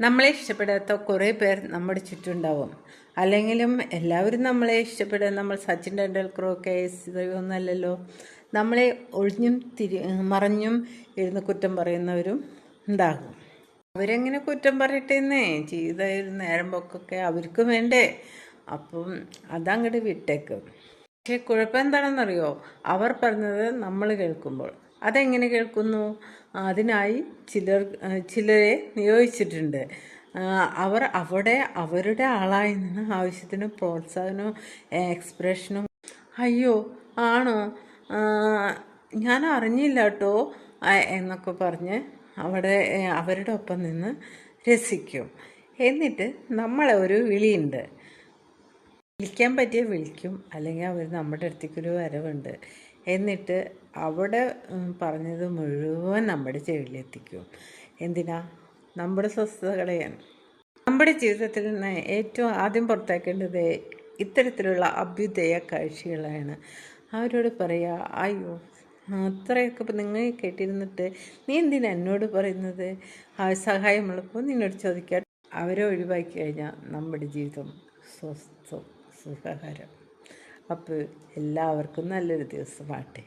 നമ്മളെ ഇഷ്ടപ്പെടാത്ത കുറേ പേർ നമ്മുടെ ചുറ്റുണ്ടാവും. അല്ലെങ്കിലും എല്ലാവരും നമ്മളെ ഇഷ്ടപ്പെടുക. നമ്മൾ സച്ചിൻ ടെണ്ടുൽക്കറൊക്കെ ഒന്നല്ലല്ലോ. നമ്മളെ ഒഴിഞ്ഞും മറഞ്ഞും ഇരുന്ന് കുറ്റം പറയുന്നവരും ഉണ്ടാകും. അവരെങ്ങനെ കുറ്റം പറയട്ടെന്നേ, ചെയ്ത നേരം പോക്കൊക്കെ അവർക്കും വേണ്ടേ. അപ്പം അതങ്ങോട്ട് വിട്ടേക്കും. പക്ഷേ കുഴപ്പം എന്താണെന്നറിയോ, അവർ പറഞ്ഞത് നമ്മൾ കേൾക്കുമ്പോൾ അതെങ്ങനെ കേൾക്കുന്നു? അതിനായി ചിലരെ നിയോഗിച്ചിട്ടുണ്ട്. അവർ അവിടെ അവരുടെ ആളായി നിന്ന് ആവശ്യത്തിന് പ്രോത്സാഹനവും എക്സ്പ്രഷനും അയ്യോ ആണോ ഞാൻ അറിഞ്ഞില്ല കേട്ടോ എന്നൊക്കെ പറഞ്ഞ് അവിടെ അവരുടെ ഒപ്പം നിന്ന് രസിക്കും. എന്നിട്ട് നമ്മളെ ഒരു വിളിയുണ്ട്, വിളിക്കാൻ പറ്റിയ വിളിക്കും, അല്ലെങ്കിൽ അവർ നമ്മുടെ അടുത്തേക്കൊരു വരവുണ്ട്. എന്നിട്ട് അവിടെ പറഞ്ഞത് മുഴുവൻ നമ്മുടെ ചെവിയിലെത്തിക്കും. എന്തിനാ? നമ്മുടെ സ്വസ്ഥത കളയാൻ. നമ്മുടെ ജീവിതത്തിൽ നിന്ന് ഏറ്റവും ആദ്യം പുറത്താക്കേണ്ടത് ഇത്തരത്തിലുള്ള അഭ്യുദയ കാഴ്ചകളാണ്. അവരോട് പറയുക, അയ്യോ അത്രയൊക്കെ ഇപ്പം നിങ്ങൾ കേട്ടിരുന്നിട്ട് നീ എന്തിനാ എന്നോട് പറയുന്നത്? സഹായമുള്ളപ്പോൾ നിന്നോട് ചോദിക്കാൻ. അവരെ ഒഴിവാക്കി കഴിഞ്ഞാൽ നമ്മുടെ ജീവിതം സ്വസ്ഥം സുഖകരം. അപ്പോൾ എല്ലാവർക്കും നല്ലൊരു ദിവസമാട്ടെ.